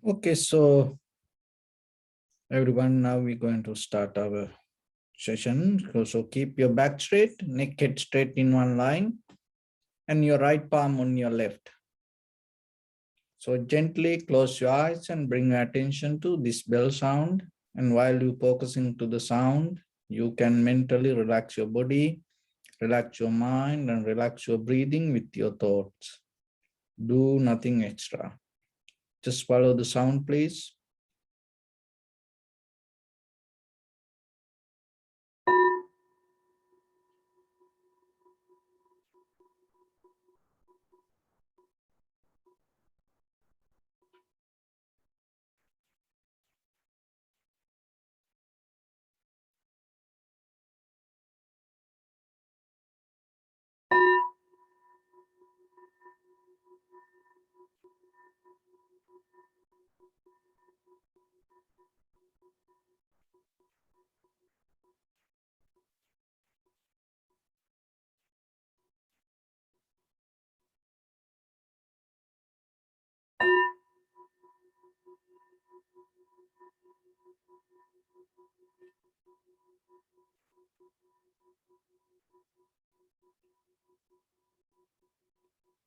Okay, so everyone, now we're going to start our session. So keep your back straight, neck head straight in one line, and your right palm on your left. So gently close your eyes and bring your attention to this bell sound. And while you focusing to the sound, you can mentally relax your body, relax your mind, and relax your breathing with your thoughts. Do nothing extra. Just follow the sound, please.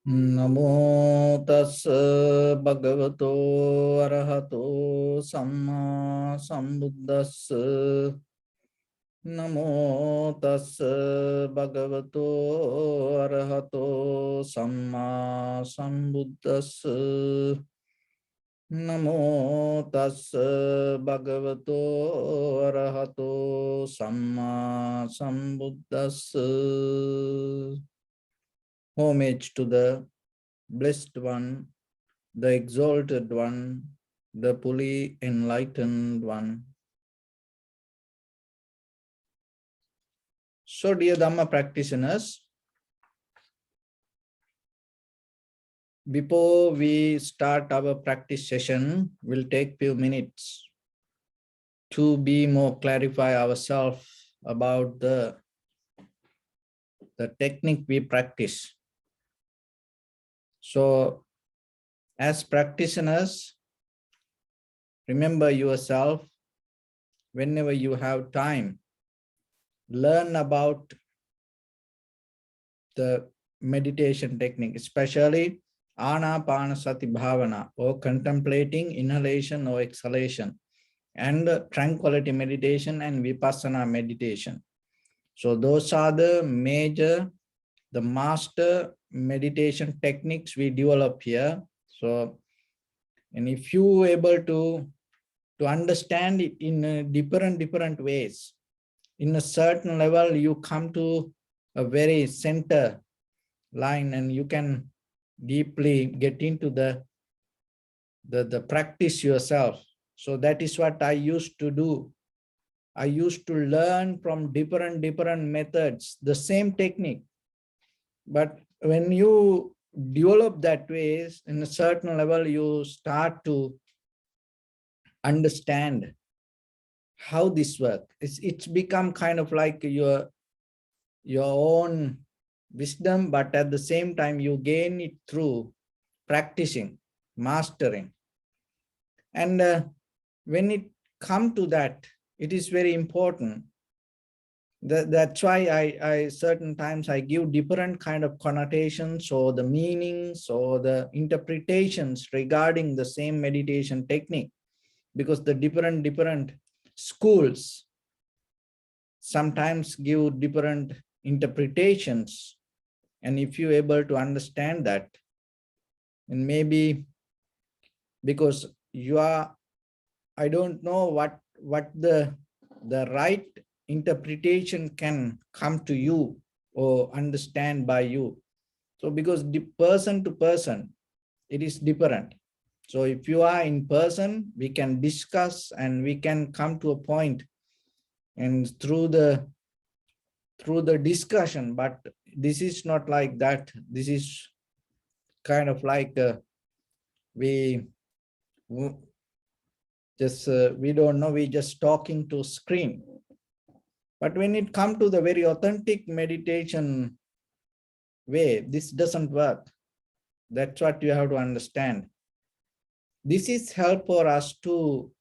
Namo tassa bhagavato arahato samma sambuddhassa. Namo tassa bhagavato arahato samma sambuddhassa. Namo tassa bhagavato arahato samma sambuddhassa. Homage to the Blessed One, the Exalted One, the fully enlightened One. So, dear Dhamma practitioners, before we start our practice session, we'll take few minutes to be more clarify ourselves about the technique we practice. So, as practitioners, remember yourself whenever you have time. Learn about the meditation technique, especially Anapanasati Bhavana, or contemplating inhalation or exhalation, and tranquility meditation and Vipassana meditation. So those are the major, the master meditation techniques we develop here. So, and if you able to understand it in different ways, in a certain level, you come to a very center line and you can deeply get into the practice yourself. So that is what I used to do. I used to learn from different methods, the same technique. But when you develop that ways, in a certain level, you start to understand how this works. It's become kind of like your own wisdom, but at the same time, you gain it through practicing, mastering. And when it comes to that, it is very important. That's why I certain times I give different kind of connotations or the meanings or the interpretations regarding the same meditation technique, because the different schools sometimes give different interpretations. And if you're able to understand that, and maybe because you are, I don't know what the right interpretation can come to you or understand by you. So because the person to person, it is different. So if you are in person, we can discuss and we can come to a point, and through the discussion. But this is not like that. This is kind of like we just we don't know, we just talking to screen. But when it comes to the very authentic meditation way, this doesn't work. That's what you have to understand. This is help for us to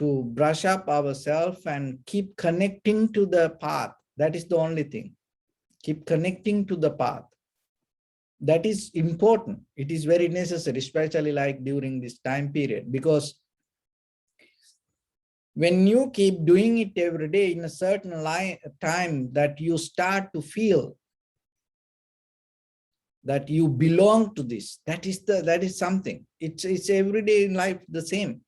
brush up ourselves and keep connecting to the path. That is the only thing. Keep connecting to the path. That is important. It is very necessary, especially like during this time period, because when you keep doing it every day in a certain time, that you start to feel that you belong to this. That is something. It's every day in life the same,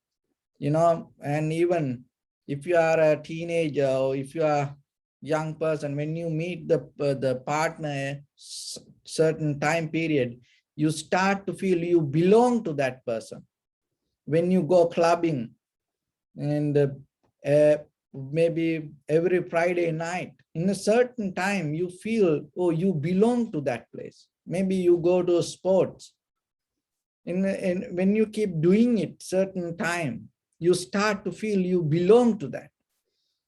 you know. And even if you are a teenager or if you are young person, when you meet the partner certain time period, you start to feel you belong to that person. When you go clubbing and maybe every Friday night, in a certain time you feel, oh, you belong to that place. Maybe you go to sports, and when you keep doing it certain time, you start to feel you belong to that.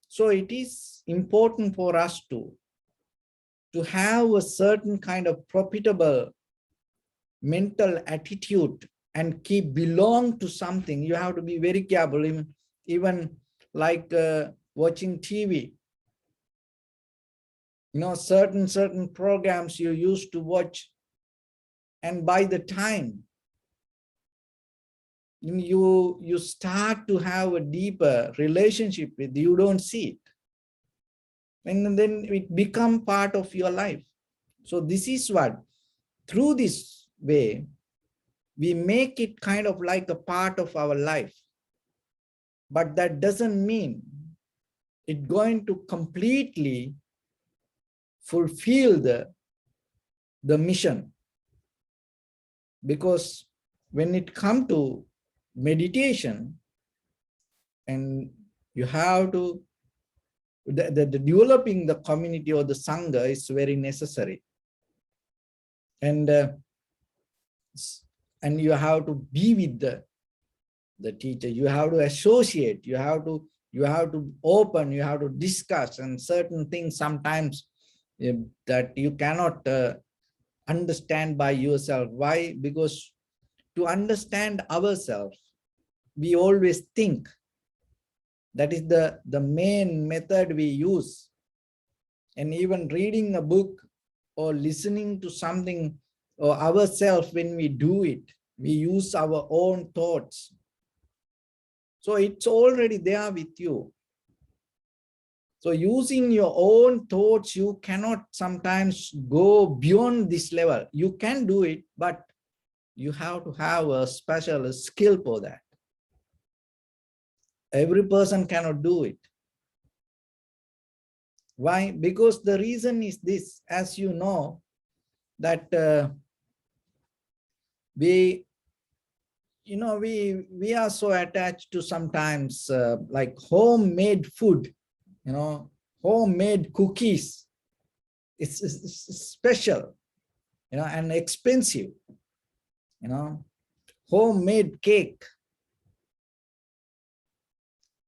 So it is important for us to have a certain kind of profitable mental attitude and keep belong to something. You have to be very careful, even like watching TV. You know, certain programs you used to watch, and by the time you start to have a deeper relationship with, you don't see it, and then it become part of your life. So this is what, through this way, we make it kind of like a part of our life. But that doesn't mean it's going to completely fulfill the mission. Because when it comes to meditation, and you have to, the developing the community or the Sangha is very necessary. And you have to be with the teacher, you have to associate, you have to open, you have to discuss, and certain things sometimes that you cannot understand by yourself. Why? Because to understand ourselves, we always think. That is the main method we use. And even reading a book or listening to something or ourselves, when we do it, we use our own thoughts. So it's already there with you. So using your own thoughts, you cannot sometimes go beyond this level. You can do it, but you have to have a special skill for that. Every person cannot do it. Why? Because the reason is this, as you know, that we are so attached to sometimes like homemade food, homemade cookies. It's special, and expensive, homemade cake.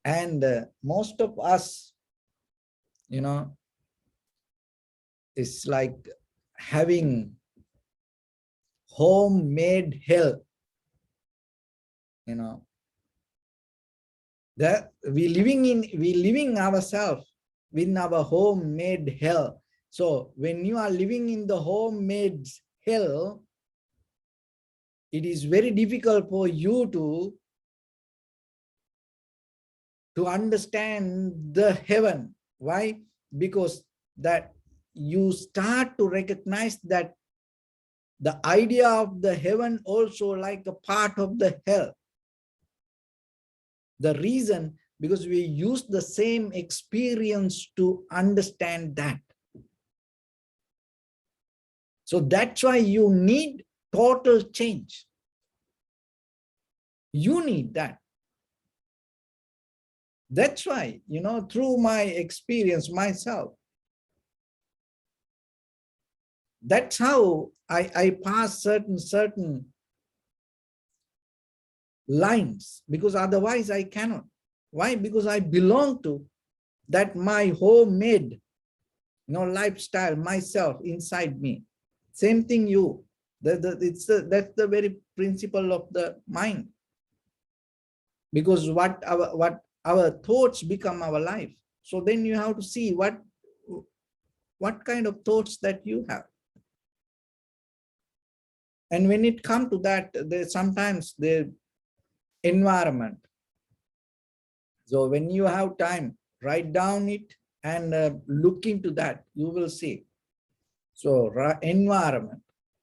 And most of us, it's like having homemade hell, that we living ourselves in our homemade hell. So when you are living in the homemade hell, it is very difficult for you to understand the heaven. Why? Because that you start to recognize that the idea of the heaven also like a part of the hell. The reason, because we use the same experience to understand that. So that's why you need total change. You need that. That's why, through my experience myself, that's how I pass certain lines, because otherwise I cannot. Why? Because I belong to that my homemade, lifestyle, myself inside me. Same thing you. That's the very principle of the mind. because what our thoughts become our life. So then you have to see what kind of thoughts that you have. And when it comes to that, sometimes the environment. So when you have time, write down it and look into that, you will see. So environment,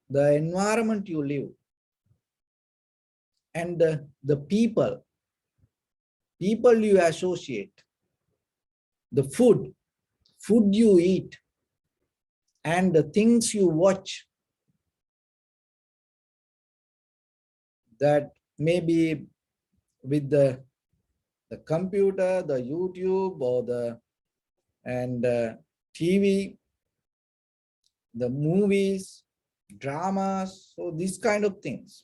the environment you live, and the people you associate, the food you eat, and the things you watch, that maybe with the computer, the YouTube, or the TV, the movies, dramas, so these kind of things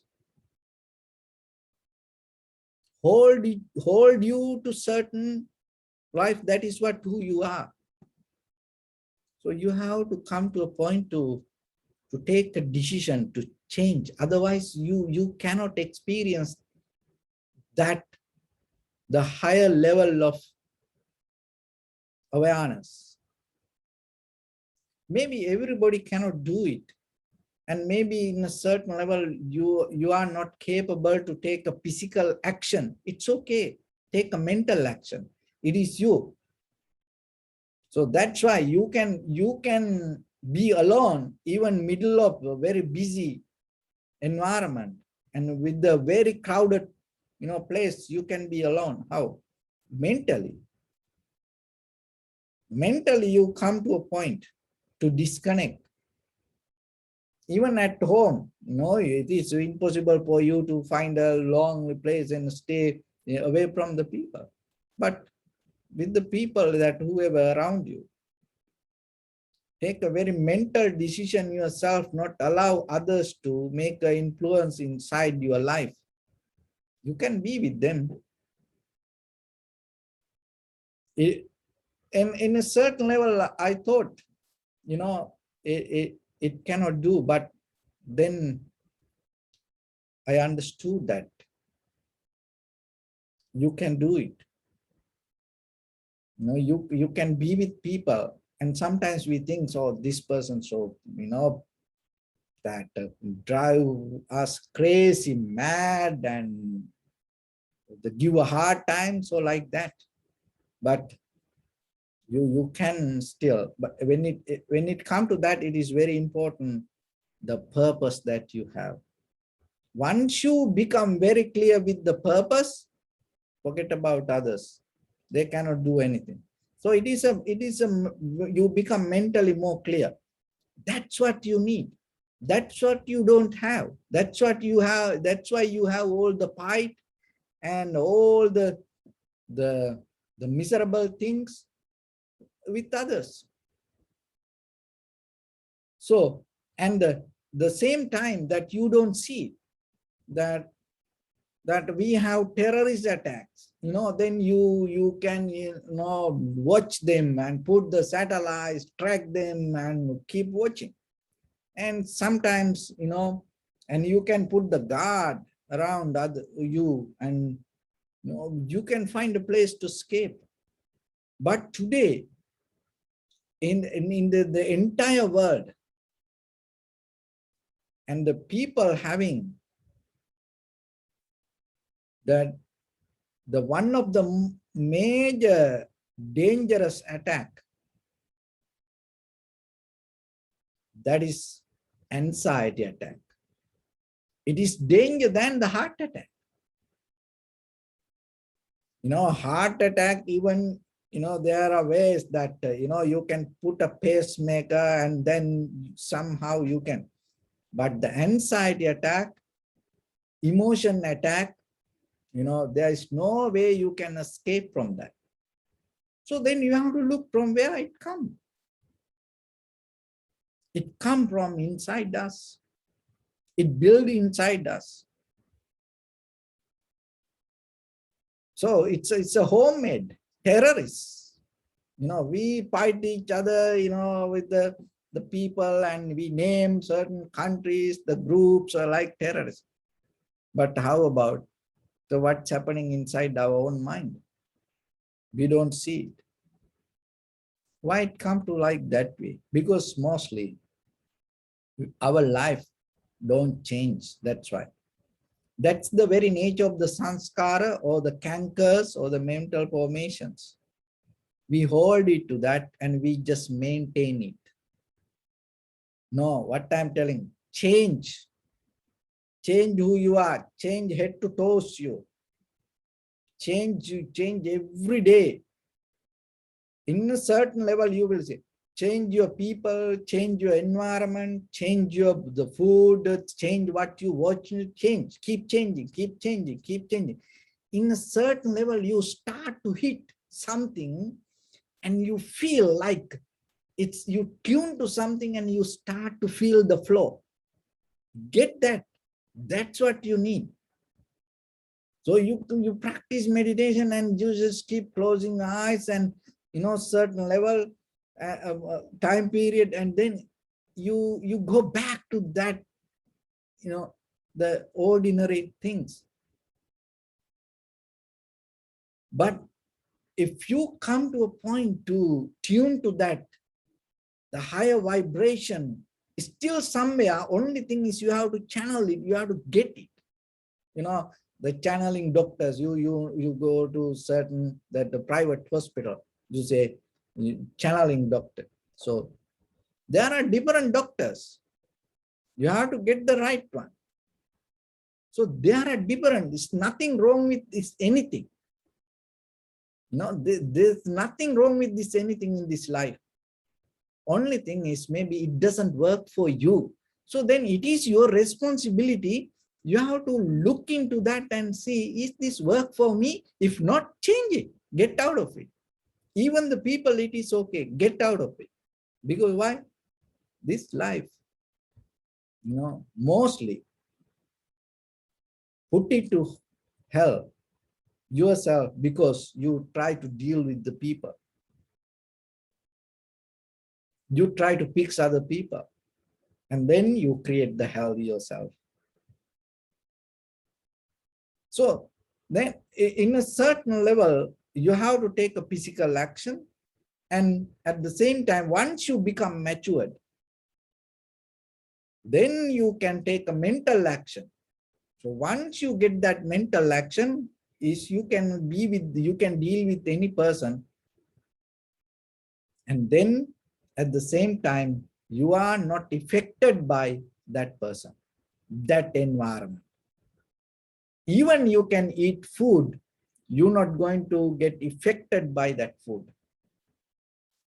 hold you to certain life. That is what who you are. So you have to come to a point to take a decision to change. Otherwise, you cannot experience that the higher level of awareness. Maybe everybody cannot do it, and maybe in a certain level you are not capable to take a physical action. It's okay, take a mental action. It is you. So that's why you can be alone, even middle of a very busy environment, and with the very crowded place, you can be alone. How? Mentally you come to a point to disconnect. Even at home, it is impossible for you to find a long place and stay away from the people. But with the people, that whoever around you, take a very mental decision yourself, not allow others to make an influence inside your life. You can be with them. And in a certain level, I thought, it cannot do, but then I understood that you can do it. You can be with people, and sometimes we think, so this person, so that drive us crazy, mad, and they give a hard time, so like that. But you can still, but when it comes to that, it is very important, the purpose that you have. Once you become very clear with the purpose, forget about others. They cannot do anything. So it is you become mentally more clear. That's what you need. That's what you don't have. That's what you have. That's why you have all the fight and all the miserable things with others. So, and the same time that you don't see that we have terrorist attacks, then you can watch them and put the satellites, track them, and keep watching. And sometimes, and you can put the guard around you, and you can find a place to escape. But today, in the entire world, and the people having that, the one of the major dangerous attack, that is anxiety attack. It is danger than the heart attack. Heart attack, even there are ways that you can put a pacemaker and then somehow you can. But the anxiety attack, emotion attack, there is no way you can escape from that. So then you have to look from where it comes. It comes from inside us. It built inside us. So it's a homemade terrorists. We fight each other, with the people, and we name certain countries, the groups are like terrorists. But how about So what's happening inside our own mind? We don't see it. Why it come to like that way? Because mostly our life don't change. That's why. That's the very nature of the sanskara or the cankers or the mental formations. We hold it to that and we just maintain it. No, what I'm telling, change. Change who you are. Change head to toes you. Change, you change every day. In a certain level, you will see. Change your people, change your environment, change the food, change what you watch, change, keep changing, keep changing, keep changing. In a certain level, you start to hit something and you feel like it's you tune to something and you start to feel the flow. Get that. That's what you need. So you practice meditation and you just keep closing the eyes and certain level time period, and then you go back to that the ordinary things. But if you come to a point to tune to that, the higher vibration is still somewhere. Only thing is you have to channel it, you have to get it. The channeling doctors, you go to certain the private hospital, you say channeling doctor. So there are different doctors. You have to get the right one. So there are different. There's nothing wrong with this anything. There's nothing wrong with this anything in this life. Only thing is maybe it doesn't work for you. So then it is your responsibility. You have to look into that and see, is this work for me? If not, change it. Get out of it. Even the people, it is okay. Get out of it. Because why? This life, mostly put it to hell yourself because you try to deal with the people. You try to fix other people. And then you create the hell yourself. So then in a certain level, you have to take a physical action. And at the same time, once you become matured, then you can take a mental action. So once you get that mental action, is you can deal with any person. And then at the same time, you are not affected by that person, that environment. Even you can eat food, you're not going to get affected by that food.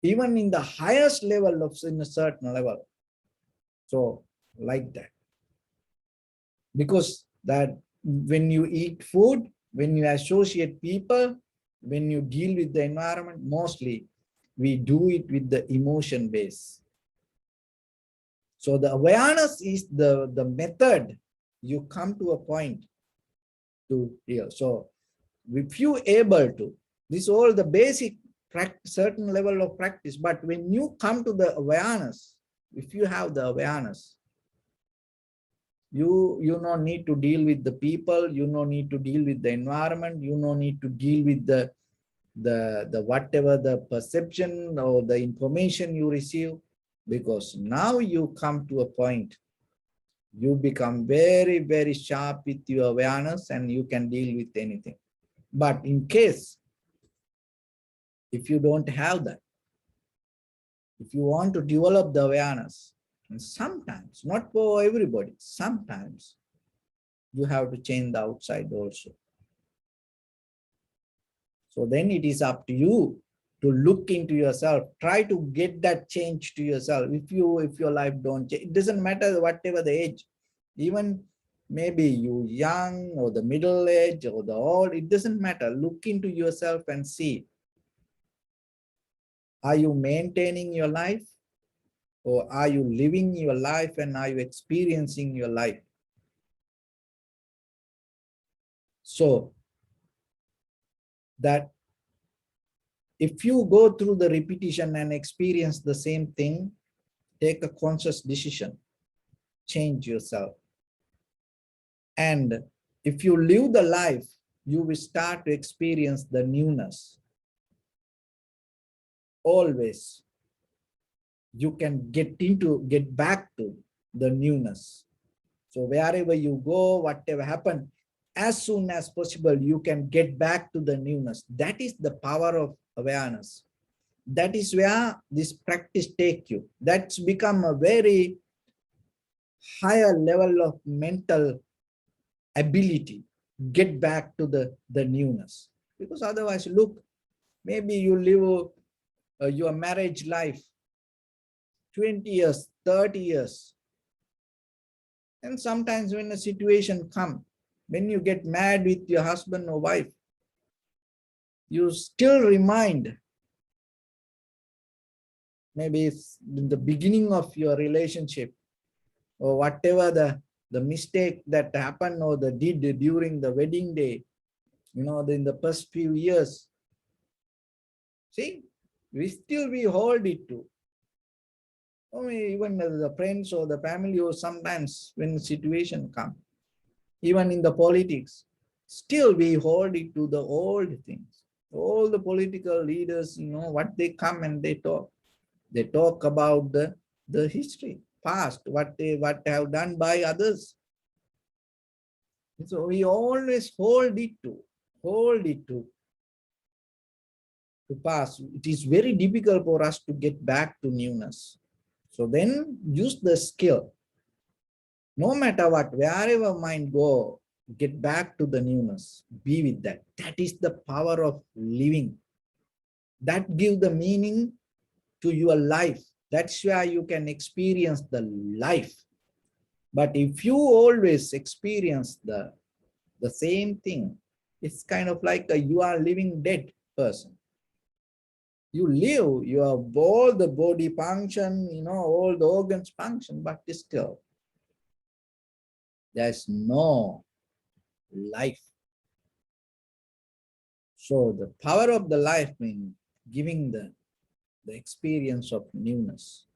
Even in the highest level of in a certain level. So like that. Because that when you eat food, when you associate people, when you deal with the environment, mostly we do it with the emotion base. So the awareness is the method you come to a point to deal. So if you able to, this all the basic practice, certain level of practice, but when you come to the awareness, if you have the awareness, you no need to deal with the people, you no need to deal with the environment, you no need to deal with the whatever the perception or the information you receive, because now you come to a point, you become very, very sharp with your awareness and you can deal with anything. But in case, if you don't have that, if you want to develop the awareness, and sometimes, not for everybody, sometimes you have to change the outside also. So then it is up to you to look into yourself, try to get that change to yourself. If your life don't change, it doesn't matter whatever the age, even maybe you young or the middle age or the old, it doesn't matter. Look into yourself and see, are you maintaining your life or are you living your life and are you experiencing your life? So that if you go through the repetition and experience the same thing, take a conscious decision, change yourself. And if you live the life you will start to experience the newness. Always you can get back to the newness. So wherever you go, whatever happened, as soon as possible, you can get back to the newness. That is the power of awareness. That is where this practice take you. That's become a very higher level of mental ability. Get back to the newness. Because otherwise, look, maybe you live your marriage life 20 years, 30 years. And sometimes when a situation comes, when you get mad with your husband or wife, you still remind, maybe it's in the beginning of your relationship or whatever the mistake that happened or the did during the wedding day, in the first few years. See, we hold it to. Even the friends or the family, or sometimes when the situation comes, even in the politics, still we hold it to the old things. All the political leaders, what they come and they talk. They talk about the history, past, what they have done by others. So we always hold it to past. It is very difficult for us to get back to newness. So then use the skill. No matter what, wherever mind go, get back to the newness. Be with that. That is the power of living. That gives the meaning to your life. That's why you can experience the life. But if you always experience the same thing, it's kind of like you are living dead person. You live, you have all the body function, all the organs function, but still there's no life. So the power of the life means giving the experience of newness.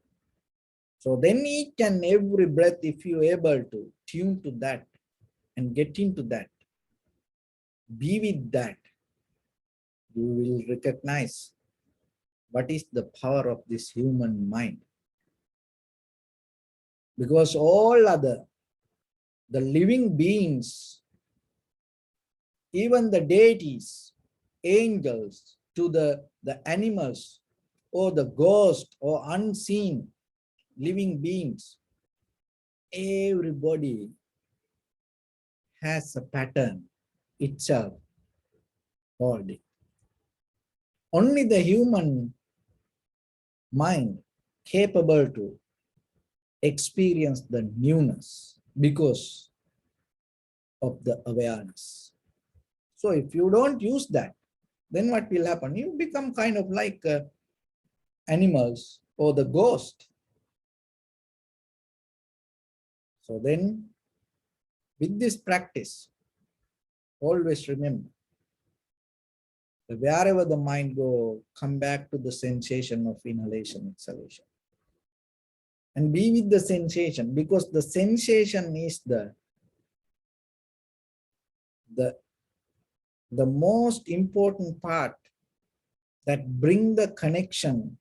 So then each and every breath, if you're able to tune to that and get into that, be with that, you will recognize what is the power of this human mind. Because all the living beings, even the deities, angels, to the animals, or the ghost or unseen living beings, everybody has a pattern itself called it. Only the human mind capable to experience the newness because of the awareness. So if you don't use that, then what will happen? You become kind of like animals or the ghost. So then with this practice, always remember that wherever the mind go, come back to the sensation of inhalation, exhalation. And be with the sensation, because the sensation is the most important part that bring the connection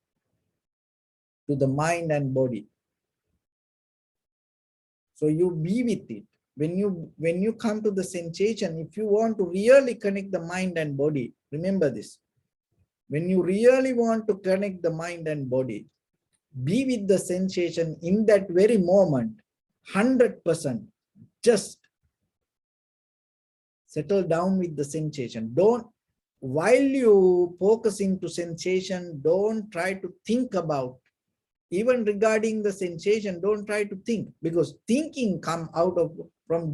to the mind and body. So you be with it. When you come to the sensation, if you want to really connect the mind and body, remember this. When you really want to connect the mind and body, be with the sensation in that very moment, 100%. Just settle down with the sensation. Don't, while you focusing to sensation, don't try to think about, even regarding the sensation, don't try to think, because thinking come out of from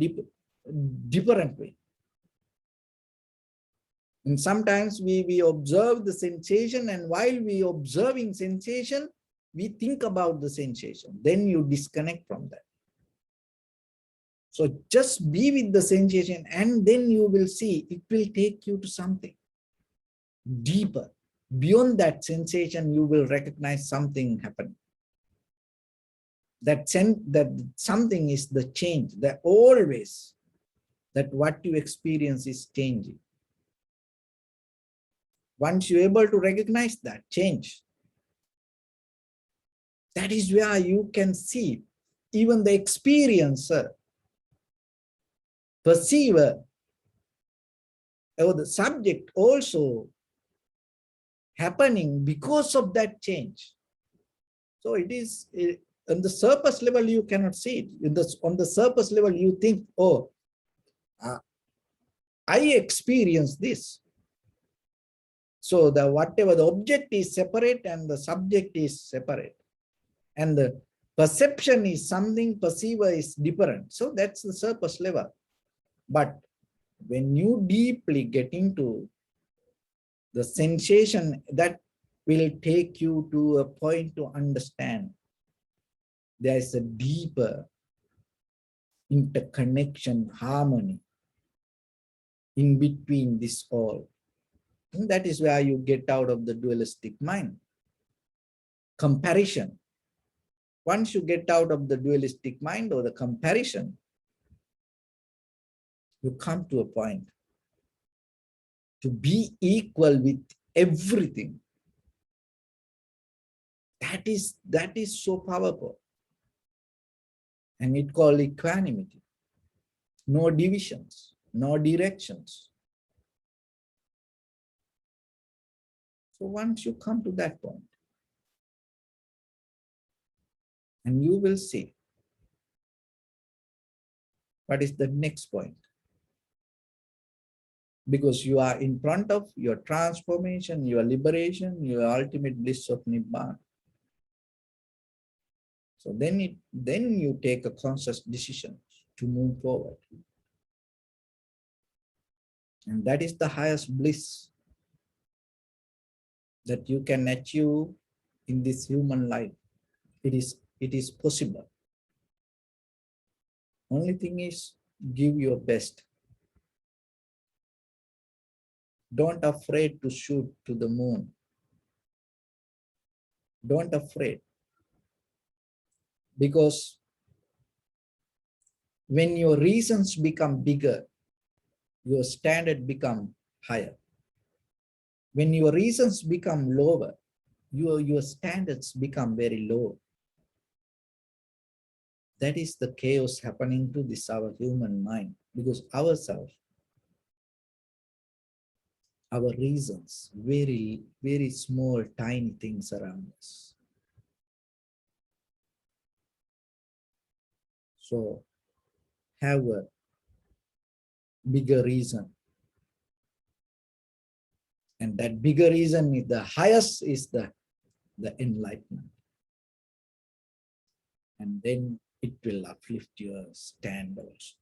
different way. And sometimes we observe the sensation, and while we observing sensation, we think about the sensation. Then you disconnect from that. So just be with the sensation, and then you will see it will take you to something deeper. Beyond that sensation, you will recognize something happening. That something is the change, that always that what you experience is changing. Once you're able to recognize that change, that is where you can see even the experiencer, perceiver, or the subject also happening because of that change. So it is on the surface level, you cannot see it. On the surface level, you think, oh, I experience this. So the whatever the object is separate and the subject is separate. And the perception is something, perceiver is different. So that's the surface level. But when you deeply get into the sensation, that will take you to a point to understand there is a deeper interconnection, harmony in between this all. And that is where you get out of the dualistic mind. Comparison. Once you get out of the dualistic mind or the comparison, you come to a point to be equal with everything. That is so powerful. And it called equanimity. No divisions, no directions. So once you come to that point, and you will see what is the next point. Because you are in front of your transformation, your liberation, your ultimate bliss of Nibbana. So then you take a conscious decision to move forward. And that is the highest bliss that you can achieve in this human life. It is possible. Only thing is, give your best. Don't afraid to shoot to the moon. Don't afraid. Because when your reasons become bigger, your standard become higher. When your reasons become lower, your standards become very low. That is the chaos happening to this our human mind, because ourselves, our reasons, very, very small, tiny things around us. So have a bigger reason. And that bigger reason is the highest, is the enlightenment. And then it will uplift your standards.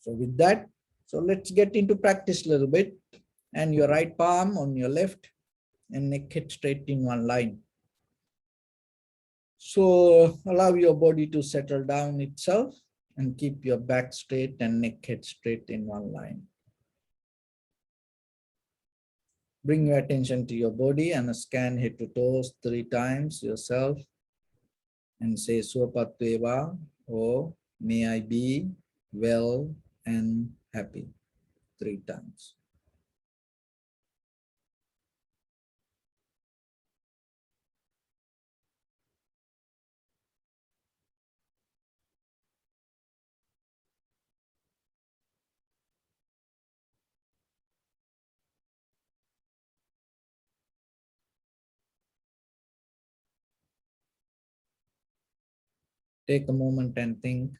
So with that, so let's get into practice a little bit. And your right palm on your left and neck head straight in one line. So allow your body to settle down itself and keep your back straight and neck head straight in one line. Bring your attention to your body and scan head to toes 3 times yourself and say Swapatveva, or may I be well and happy 3 times. Take a moment and think.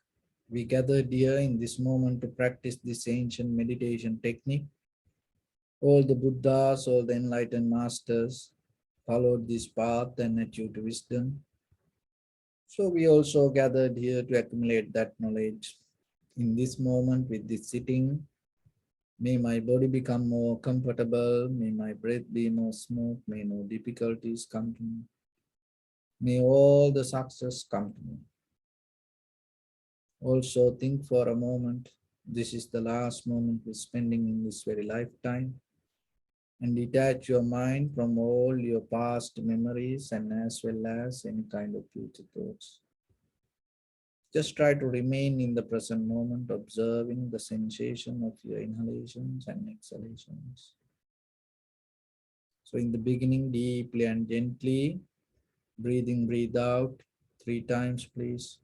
We gathered here in this moment to practice this ancient meditation technique. All the Buddhas, all the enlightened masters followed this path and achieved wisdom. So we also gathered here to accumulate that knowledge. In this moment with this sitting, may my body become more comfortable, may my breath be more smooth, may no difficulties come to me. May all the success come to me. Also think for a moment, this is the last moment we're spending in this very lifetime, and detach your mind from all your past memories and as well as any kind of future thoughts. Just try to remain in the present moment, observing the sensation of your inhalations and exhalations. So in the beginning, deeply and gently, breathe in, breathe out 3 times, please.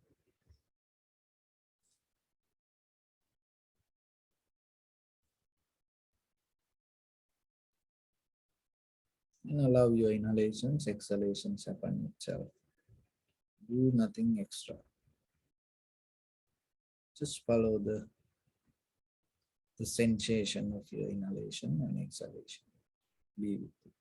And allow your inhalations, exhalations happen itself. Do nothing extra. Just follow the sensation of your inhalation and exhalation. Be with it.